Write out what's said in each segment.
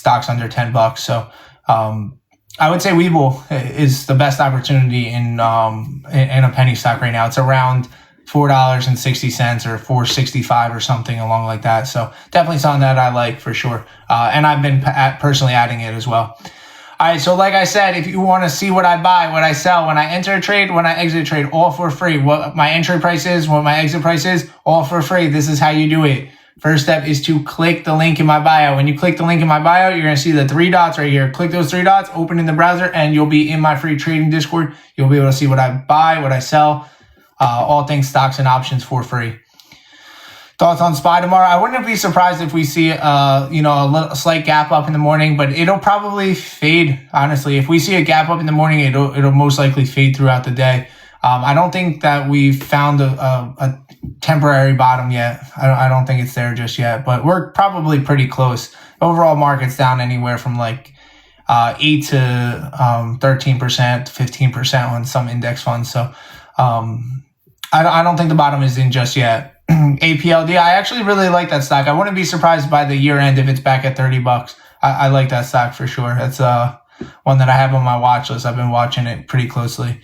stocks under $10. So I would say Webull is the best opportunity in a penny stock right now. It's around $4.60 or $4.65 or something along like that. So definitely something that I like for sure. And I've been personally adding it as well. All right, so like I said, if you want to see what I buy, what I sell, when I enter a trade, when I exit a trade, all for free. What my entry price is, what my exit price is, all for free. This is how you do it. First step is to click the link in my bio. When you click the link in my bio, you're going to see the 3 dots right here. Click those 3 dots, open in the browser, and you'll be in my free trading Discord. You'll be able to see what I buy, what I sell, all things stocks and options for free. Thoughts on SPY tomorrow? I wouldn't be surprised if we see a slight gap up in the morning, but it'll probably fade. Honestly, if we see a gap up in the morning, it'll most likely fade throughout the day. I don't think that we've found a temporary bottom yet. I don't think it's there just yet, but we're probably pretty close. Overall market's down anywhere from like 8 to 13%, 15% on some index funds. So I don't think the bottom is in just yet. APLD, I actually really like that stock. I wouldn't be surprised by the year end if it's back at $30. I like that stock for sure. That's one that I have on my watch list. I've been watching it pretty closely.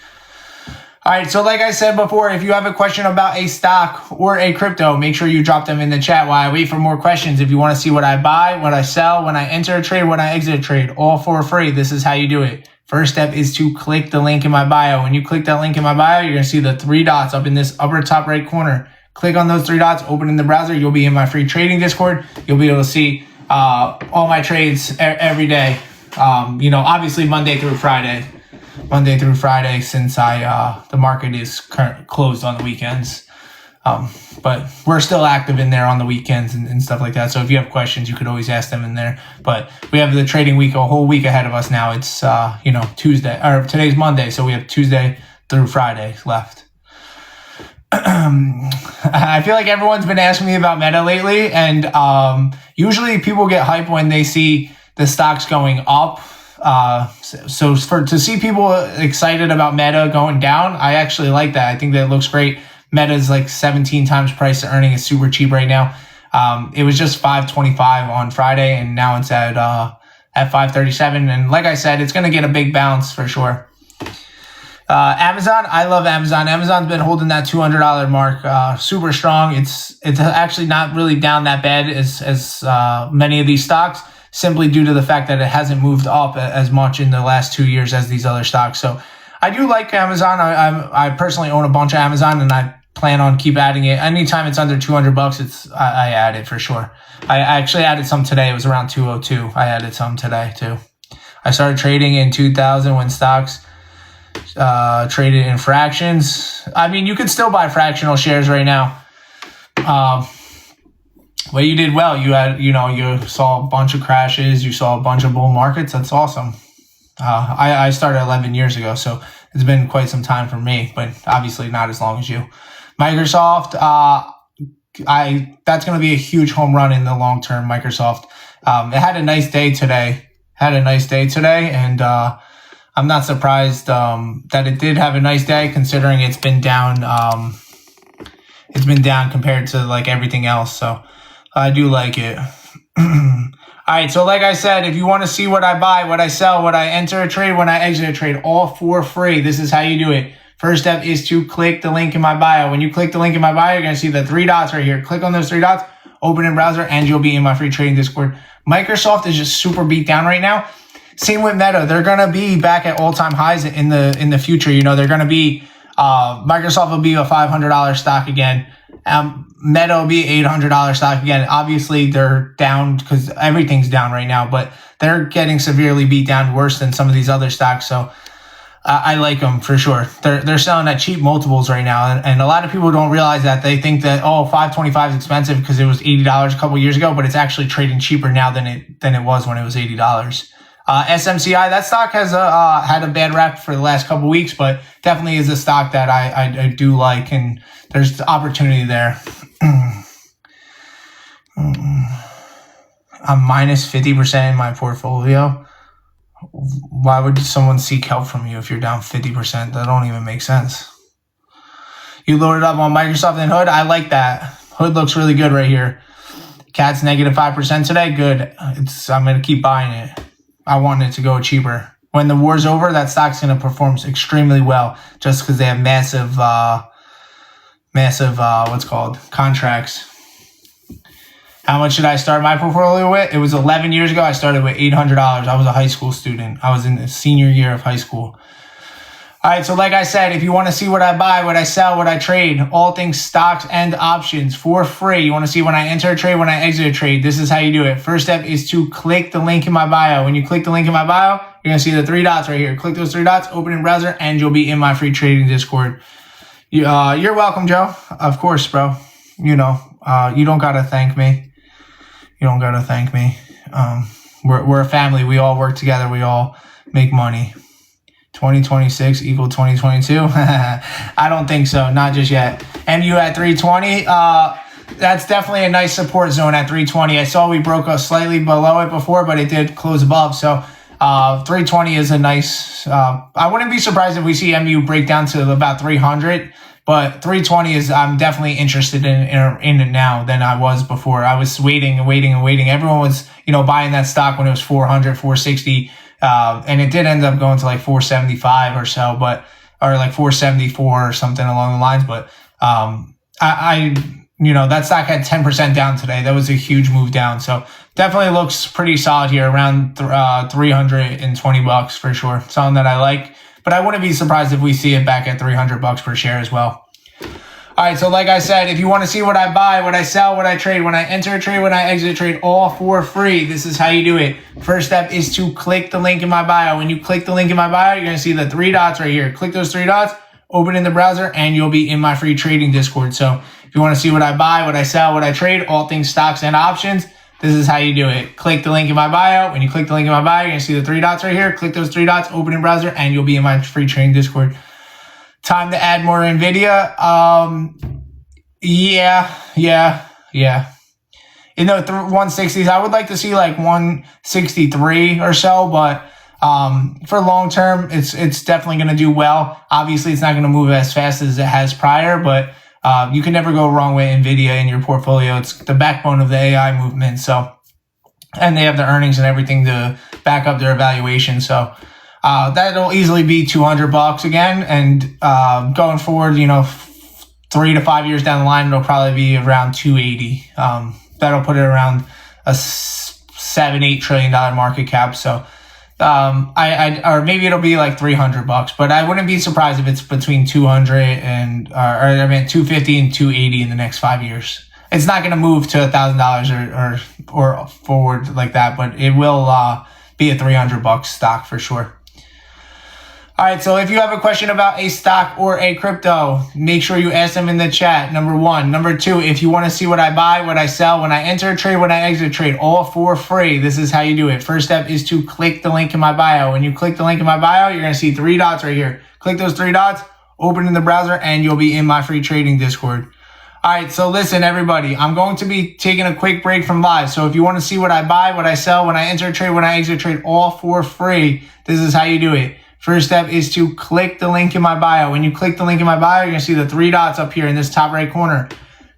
All right, so like I said before, if you have a question about a stock or a crypto, make sure you drop them in the chat while I wait for more questions. If you want to see what I buy, what I sell, when I enter a trade, when I exit a trade, all for free. This is how you do it. First step is to click the link in my bio. When you click that link in my bio, you're going to see the 3 dots up in this upper top right corner. Click on those 3 dots, open in the browser. You'll be in my free trading Discord. You'll be able to see all my trades every day. Obviously Monday through Friday, since the market is closed on the weekends. But we're still active in there on the weekends and stuff like that. So if you have questions, you could always ask them in there. But we have the trading week, a whole week ahead of us now. It's, Tuesday, or today's Monday. So we have Tuesday through Friday left. I feel like everyone's been asking me about Meta lately. And usually people get hyped when they see the stocks going up. To see people excited about Meta going down, I actually like that. I think that looks great. Meta's like 17 times price to earning. Is super cheap right now. It was just $5.25 on Friday, and now it's at $5.37. And like I said, it's going to get a big bounce for sure. Amazon, I love Amazon. Amazon's been holding that $200 mark super strong. It's actually not really down that bad as many of these stocks, simply due to the fact that it hasn't moved up as much in the last 2 years as these other stocks. So I do like Amazon. I personally own a bunch of Amazon, and I plan on keep adding it. Anytime it's under $200, I add it for sure. I actually added some today. It was around 202. I added some today too. I started trading in 2000 when stocks traded in fractions. I mean, you could still buy fractional shares right now. Well, you did well. You saw a bunch of crashes. You saw a bunch of bull markets. That's awesome. I started 11 years ago, so it's been quite some time for me, but obviously not as long as you. Microsoft, that's going to be a huge home run in the long term. Microsoft, it had a nice day today. And I'm not surprised that it did have a nice day, considering it's been down. It's been down compared to like everything else. So I do like it. All right, so like I said, if you want to see what I buy, what I sell, what I enter a trade, when I exit a trade, all for free. This is how you do it. First step is to click the link in my bio. When you click the link in my bio, you're going to see the 3 dots right here. Click on those 3 dots, open in browser, and you'll be in my free trading Discord. Microsoft is just super beat down right now. Same with Meta. They're going to be back at all-time highs in the future. They're going to be, Microsoft will be a $500 stock again. Meta will be $800 stock again. Obviously, they're down because everything's down right now, but they're getting severely beat down, worse than some of these other stocks. So I like them for sure. They're selling at cheap multiples right now, and a lot of people don't realize that. They think that $5.25 is expensive because it was $80 a couple years ago, but it's actually trading cheaper now than it was when it was $80. SMCI, that stock has had a bad rap for the last couple weeks, but definitely is a stock that I do like, and there's opportunity there. I'm minus 50% in my portfolio. Why would someone seek help from you if you're down 50%? That don't even make sense. You loaded up on Microsoft and Hood. I like that. Hood looks really good right here. Cat's negative 5% today. Good. I'm going to keep buying it. I want it to go cheaper. When the war's over, that stock's going to perform extremely well just because they have massive contracts. How much did I start my portfolio with? It was 11 years ago. I started with $800. I was a high school student. I was in the senior year of high school. All right, so like I said, if you want to see what I buy, what I sell, what I trade, all things stocks and options for free. You want to see when I enter a trade, when I exit a trade, this is how you do it. First step is to click the link in my bio. When you click the link in my bio, you're going to see the 3 dots right here. Click those 3 dots, open in browser, and you'll be in my free trading Discord. You're welcome, Joe. Of course, bro. You know, you don't got to thank me. You don't got to thank me. We're a family. We all work together. We all make money. 2026 equal 2022? I don't think so. Not just yet. MU at 320. That's definitely a nice support zone at 320. I saw we broke us slightly below it before, but it did close above. So 320 is a nice... I wouldn't be surprised if we see MU break down to about 300. But 320 is... I'm definitely interested in it now than I was before. I was waiting. Everyone was, buying that stock when it was 400, 460. And it did end up going to like 475 or so, or like 474 or something along the lines. But, that stock had 10% down today. That was a huge move down. So definitely looks pretty solid here, around $320 for sure. Something that I like, but I wouldn't be surprised if we see it back at $300 per share as well. All right, so like I said, if you want to see what I buy, what I sell, what I trade, when I enter a trade, when I exit a trade, all for free, this is how you do it. First step is to click the link in my bio. When you click the link in my bio, you're going to see the 3 dots right here. Click those 3 dots, open in the browser, and you'll be in my free trading Discord. So if you want to see what I buy, what I sell, what I trade, all things stocks and options, this is how you do it. Click the link in my bio. When you click the link in my bio, you're going to see the 3 dots right here. Click those 3 dots, open in browser, and you'll be in my free trading Discord. Time to add more NVIDIA. Yeah. In the 160s, I would like to see like 163 or so, but for long term, it's definitely going to do well. Obviously, it's not going to move as fast as it has prior, but you can never go wrong with NVIDIA in your portfolio. It's the backbone of the AI movement. So, and they have the earnings and everything to back up their evaluation. So that'll easily be $200 again. And going forward, 3 to 5 years down the line, it'll probably be around 280. That'll put it around a $7-8 trillion market cap. So, or maybe it'll be like $300, but I wouldn't be surprised if it's between 250 and 280 in the next 5 years. It's not going to move to $1,000 or forward like that, but it will be a $300 stock for sure. All right, so if you have a question about a stock or a crypto, make sure you ask them in the chat, number 1. Number 2, if you want to see what I buy, what I sell, when I enter a trade, when I exit a trade, all for free, this is how you do it. First step is to click the link in my bio. When you click the link in my bio, you're going to see 3 dots right here. Click those 3 dots, open in the browser, and you'll be in my free trading Discord. All right, so listen, everybody, I'm going to be taking a quick break from live. So if you want to see what I buy, what I sell, when I enter a trade, when I exit a trade, all for free, this is how you do it. First step is to click the link in my bio. When you click the link in my bio, you're going to see the 3 dots up here in this top right corner.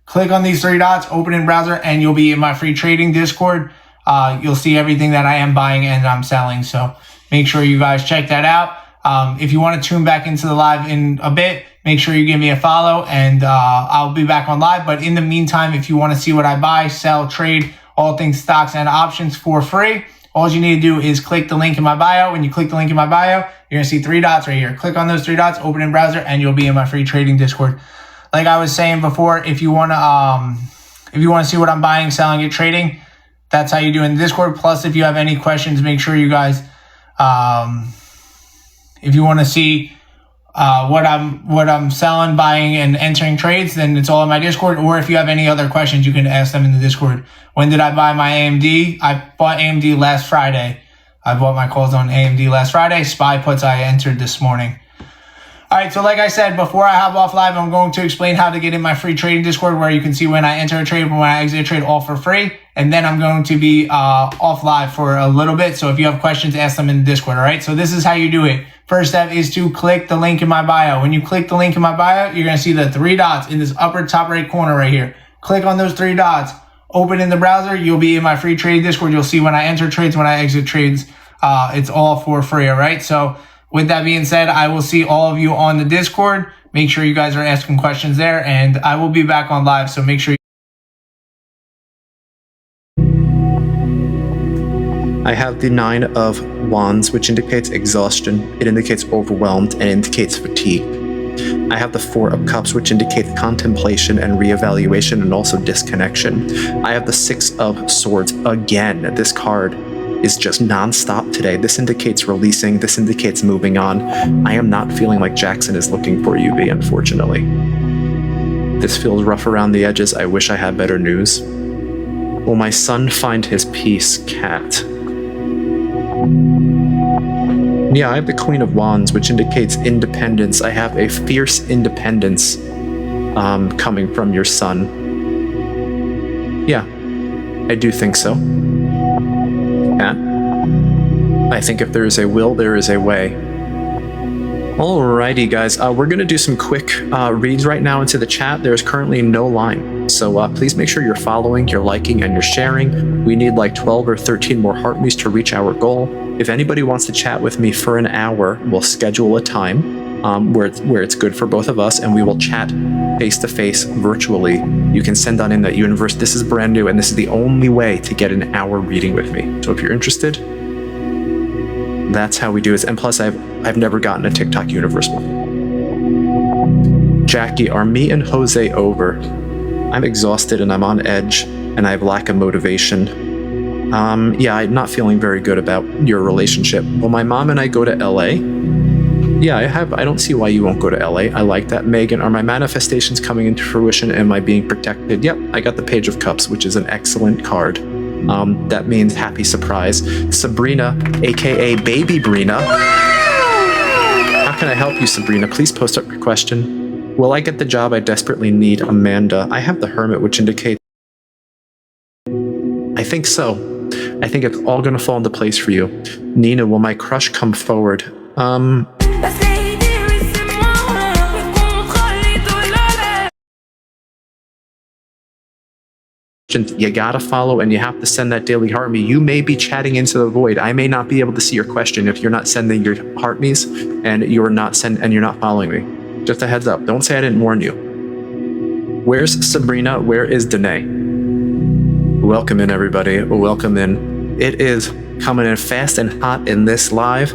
Click on these 3 dots, open in browser, and you'll be in my free trading Discord. You'll see everything that I am buying and I'm selling. So make sure you guys check that out. If you want to tune back into the live in a bit, make sure you give me a follow and I'll be back on live. But in the meantime, if you want to see what I buy, sell, trade, all things stocks and options for free, all you need to do is click the link in my bio. When you click the link in my bio, you're going to see 3 dots right here. Click on those 3 dots, open in browser, and you'll be in my free trading Discord. Like I was saying before, if you want to see what I'm buying, selling, and trading, that's how you do in the Discord. Plus, if you have any questions, make sure you guys, if you want to see what I'm selling, buying, and entering trades, then it's all in my Discord. Or if you have any other questions, you can ask them in the Discord. When did I buy my AMD? I bought AMD last Friday. I bought my calls on AMD last Friday. SPY puts I entered this morning. All right, so like I said, before I hop off live, I'm going to explain how to get in my free trading Discord where you can see when I enter a trade, when I exit a trade, all for free. And then I'm going to be off live for a little bit. So if you have questions, ask them in the Discord, all right? So this is how you do it. First step is to click the link in my bio. When you click the link in my bio, you're going to see the 3 dots in this upper top right corner right here. Click on those 3 dots, open in the browser. You'll be in my free trade Discord. You'll see when I enter trades, when I exit trades. It's all for free, all right? So with that being said, I will see all of you on the Discord. Make sure you guys are asking questions there, and I will be back on live, so make sure I have the 9 of Wands, which indicates exhaustion, it indicates overwhelmed, and indicates fatigue. I have the 4 of Cups, which indicates contemplation and reevaluation and also disconnection. I have the 6 of Swords. Again, this card is just non-stop today. This indicates releasing, this indicates moving on. I am not feeling like Jackson is looking for you, B, unfortunately. This feels rough around the edges. I wish I had better news. Will my son find his peace, Cat? Yeah, I have the Queen of Wands, which indicates independence. I have a fierce independence coming from your son. Yeah, I do think so. Cat? I think if there is a will, there is a way. Alrighty, guys. We're going to do some quick reads right now into the chat. There is currently no line. So please make sure you're following, you're liking, and you're sharing. We need like 12 or 13 more heartme's to reach our goal. If anybody wants to chat with me for an hour, we'll schedule a time where it's good for both of us, and we will chat face-to-face virtually. You can send on in that universe. This is brand new, and this is the only way to get an hour reading with me. So if you're interested, that's how we do it. And plus, I've never gotten a TikTok universe before. Jackie, are me and Jose over? I'm exhausted and I'm on edge, and I have lack of motivation. Yeah, I'm not feeling very good about your relationship. Will my mom and I go to LA? Yeah, I don't see why you won't go to LA. I like that. Megan, are my manifestations coming into fruition? Am I being protected? Yep, I got the Page of Cups, which is an excellent card. That means happy surprise. Sabrina, aka Baby Brina. How can I help you, Sabrina? Please post up your question. Will I get the job I desperately need? Amanda. I have the Hermit, which indicates... I think so. I think it's all going to fall into place for you. Nina, will my crush come forward? You gotta follow and you have to send that daily heart me. You may be chatting into the void. I may not be able to see your question if you're not sending your heart me's and you're not following me. Just a heads up. Don't say I didn't warn you. Where's Sabrina? Where is Danae? Welcome in, everybody. Welcome in. It is coming in fast and hot in this live.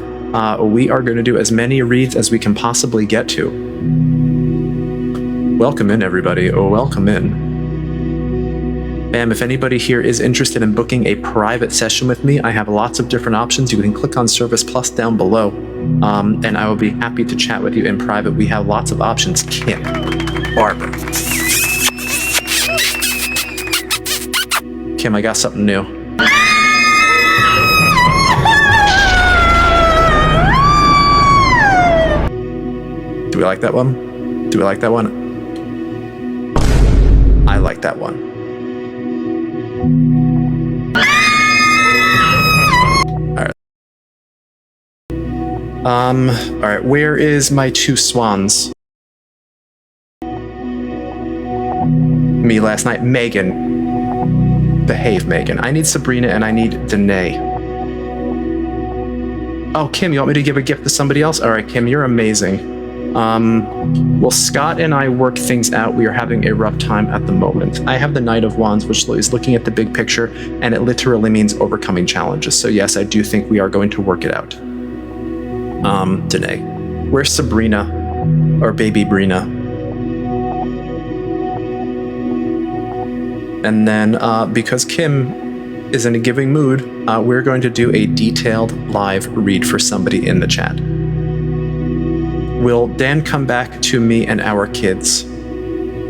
We are going to do as many reads as we can possibly get to. Welcome in, everybody. Welcome in. Bam, if anybody here is interested in booking a private session with me, I have lots of different options. You can click on Service Plus down below, and I will be happy to chat with you in private. We have lots of options. Kim, Barbara. Kim, I got something new. Do we like that one? Do we like that one? I like that one. Alright, where is my 2 swans? Me last night. Megan. Behave, Megan. I need Sabrina and I need Danae. Oh, Kim, you want me to give a gift to somebody else? Alright, Kim, you're amazing. Well, Scott and I work things out. We are having a rough time at the moment. I have the Knight of Wands, which is looking at the big picture, and it literally means overcoming challenges. So yes, I do think we are going to work it out. Danae. Where's Sabrina? Or Baby Brina? And then, because Kim is in a giving mood, we're going to do a detailed live read for somebody in the chat. Will Dan come back to me and our kids?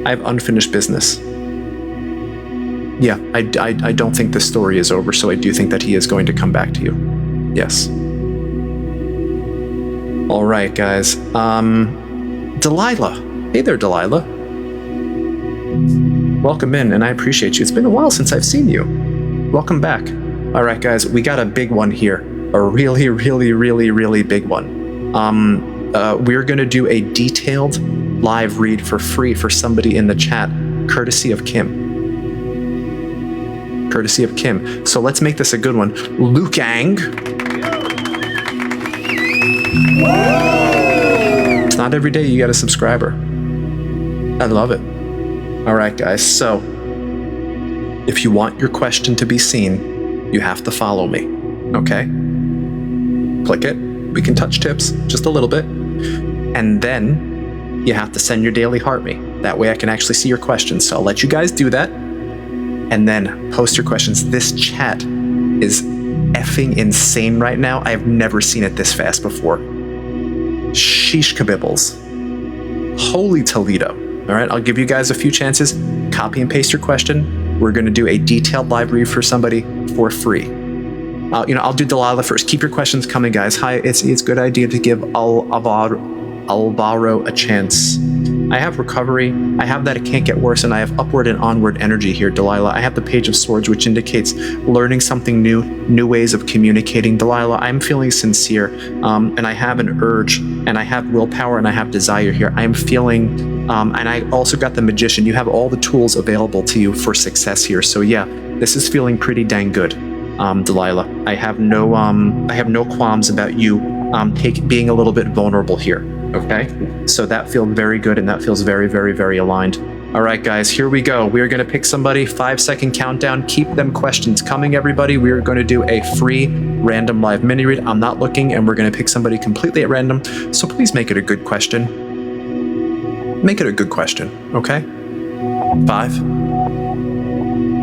I have unfinished business. Yeah, I don't think the story is over, so I do think that he is going to come back to you. Yes. All right, guys. Delilah. Hey there, Delilah. Welcome in, and I appreciate you. It's been a while since I've seen you. Welcome back. All right, guys, we got a big one here. A really, really, really, really big one. We're going to do a detailed live read for free for somebody in the chat, courtesy of Kim. courtesy of Kim. So let's make this a good one. Lukang. It's not every day you get a subscriber. I love it. All right, guys. So if you want your question to be seen, you have to follow me. Okay? Click it. We can touch tips just a little bit. And then you have to send your daily heart me. That way I can actually see your questions. So I'll let you guys do that. And then post your questions. This chat is effing insane right now. I've never seen it this fast before. Sheesh kabibbles. Holy Toledo. All right, I'll give you guys a few chances. Copy and paste your question. We're going to do a detailed live read for somebody for free. I'll do Delilah first. Keep your questions coming, guys. Hi, it's a good idea to give Alvaro a chance. I have recovery. I have that it can't get worse, and I have upward and onward energy here, Delilah. I have the Page of Swords, which indicates learning something new ways of communicating. Delilah, I'm feeling sincere, and I have an urge, and I have willpower, and I have desire here. I'm feeling, and I also got the Magician. You have all the tools available to you for success here. So yeah, this is feeling pretty dang good, Delilah. I have no qualms about you being a little bit vulnerable here. Okay, so that feels very good, and that feels very, very, very aligned. All right, guys, here we go. We are going to pick somebody. 5-second countdown. Keep them questions coming, everybody. We are going to do a free random live mini read. I'm not looking, and we're going to pick somebody completely at random. So please make it a good question. Make it a good question. Okay. 5,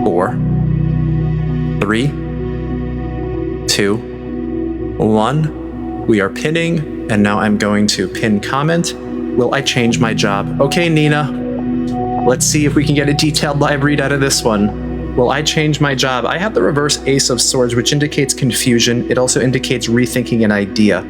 4, 3, 2, 1. We are pinning. And now I'm going to pin comment. Will I change my job? Okay, Nina. Let's see if we can get a detailed live read out of this one. Will I change my job? I have the reverse Ace of Swords, which indicates confusion. It also indicates rethinking an idea.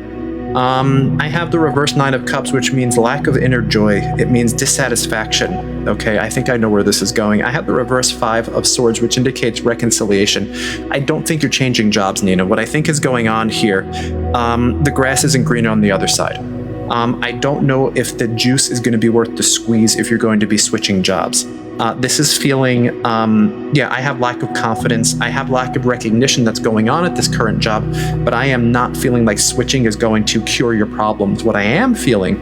I have the reverse Nine of Cups, which means lack of inner joy. It means dissatisfaction. Okay, I think I know where this is going. I have the reverse Five of Swords, which indicates reconciliation. I don't think you're changing jobs, Nina. What I think is going on here, the grass isn't greener on the other side. I don't know if the juice is going to be worth the squeeze if you're going to be switching jobs. This is feeling, I have lack of confidence. I have lack of recognition that's going on at this current job, but I am not feeling like switching is going to cure your problems. What I am feeling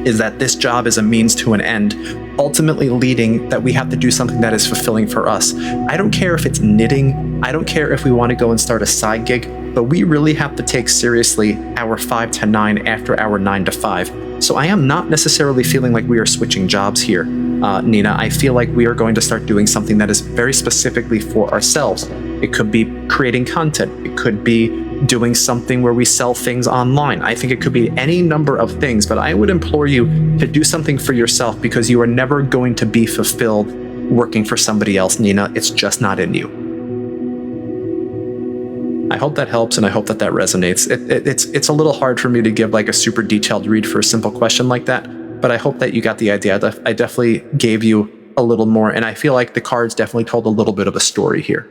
is that this job is a means to an end, ultimately leading that we have to do something that is fulfilling for us. I don't care if it's knitting. I don't care if we want to go and start a side gig, but we really have to take seriously our 5 to 9 after our 9 to 5. So I am not necessarily feeling like we are switching jobs here, Nina. I feel like we are going to start doing something that is very specifically for ourselves. It could be creating content. It could be doing something where we sell things online. I think it could be any number of things, but I would implore you to do something for yourself, because you are never going to be fulfilled working for somebody else, Nina. It's just not in you. I hope that helps, and I hope that resonates. It's a little hard for me to give like a super detailed read for a simple question like that, but I hope that you got the idea. I definitely gave you a little more, and I feel like the cards definitely told a little bit of a story here.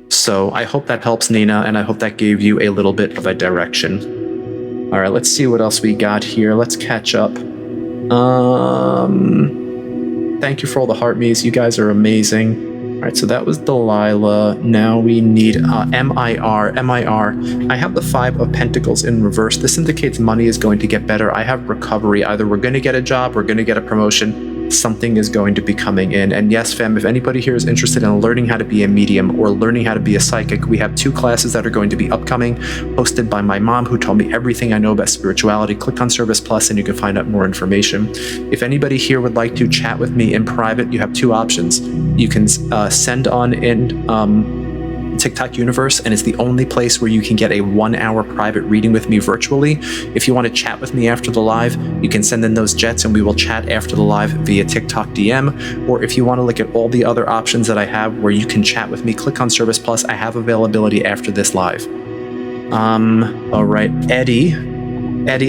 So I hope that helps, Nina, and I hope that gave you a little bit of a direction. All right, let's see what else we got here. Let's catch up. Thank you for all the heart me's. You guys are amazing. All right, so that was Delilah. Now we need MIR. I have the 5 of Pentacles in reverse. This indicates money is going to get better. I have recovery. Either we're going to get a job, we're going to get a promotion. Something is going to be coming in. And yes, fam, if anybody here is interested in learning how to be a medium or learning how to be a psychic, we have 2 classes that are going to be upcoming, hosted by my mom, who told me everything I know about spirituality. Click on Service Plus and you can find out more information. If anybody here would like to chat with me in private, you have 2 options. You can send on in TikTok Universe, and it's the only place where you can get a 1-hour private reading with me virtually. If you want to chat with me after the live, you can send in those jets and we will chat after the live via TikTok DM. Or if you want to look at all the other options that I have where you can chat with me, click on Service Plus. I have availability after this live. All right, Eddie,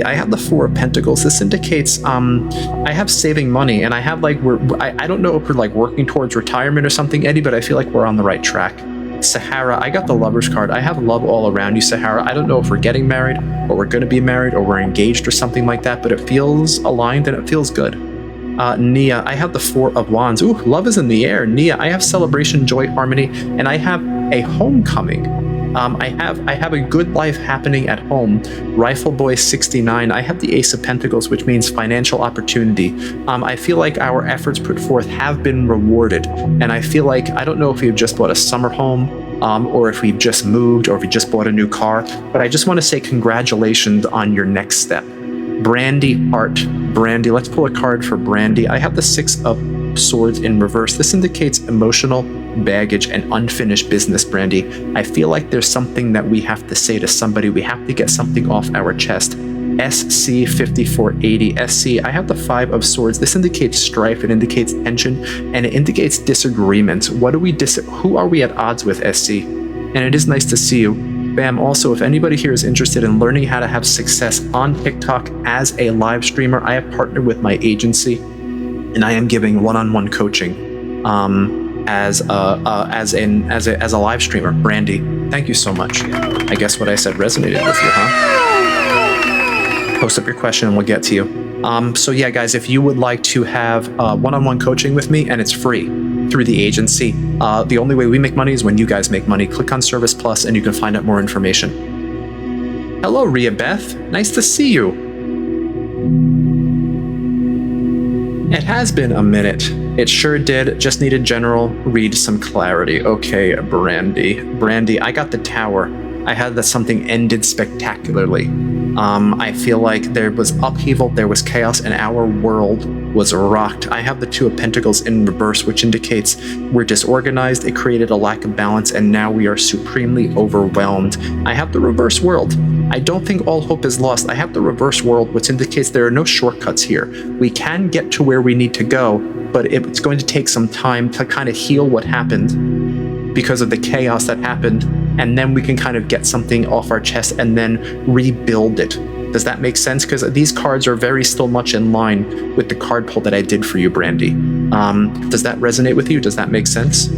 I have the 4 of Pentacles. This indicates I have saving money, and I have like I don't know if we're like working towards retirement or something, Eddie, but I feel like we're on the right track. Sahara, I got the Lover's card. I have love all around you, Sahara. I don't know if we're getting married or we're going to be married or we're engaged or something like that, but it feels aligned and it feels good. Nia, I have the Four of Wands. Ooh, love is in the air. Nia, I have celebration, joy, harmony, and I have a homecoming. I have a good life happening at home. Rifle Boy 69, I have the Ace of Pentacles, which means financial opportunity. I feel like our efforts put forth have been rewarded. And I feel like, I don't know if we've just bought a summer home, or if we've just moved, or if we just bought a new car, but I just want to say congratulations on your next step. Brandy Art. Brandy, let's pull a card for Brandy. I have the Six of Swords in reverse. This indicates emotional baggage and unfinished business, Brandy. I feel like there's something that we have to say to somebody. We have to get something off our chest. SC5480. SC, I have the Five of Swords. This indicates strife, it indicates tension, and it indicates disagreements. Who are we at odds with, SC? And it is nice to see you. Bam, also, if anybody here is interested in learning how to have success on TikTok as a live streamer, I have partnered with my agency, and I am giving one-on-one coaching as a live streamer. Brandy, thank you so much. I guess what I said resonated with you, huh? Post up your question and we'll get to you. So yeah, guys, if you would like to have one-on-one coaching with me, and it's free through the agency, the only way we make money is when you guys make money. Click on Service Plus and you can find out more information. Hello, Ria Beth. Nice to see you. It has been a minute. It sure did. Just needed general read some clarity. Okay, Brandy. Brandy, I got the Tower. I had that something ended spectacularly. I feel like there was upheaval, there was chaos, and our world was rocked. I have the Two of Pentacles in reverse, which indicates we're disorganized, it created a lack of balance, and now we are supremely overwhelmed. I have the reverse world. I don't think all hope is lost. I have the reverse world, which indicates there are no shortcuts here. We can get to where we need to go, but it's going to take some time to kind of heal what happened because of the chaos that happened, and then we can kind of get something off our chest and then rebuild it. Does that make sense? Because these cards are very still much in line with the card pull that I did for you, Brandy. Does that resonate with you? Does that make sense?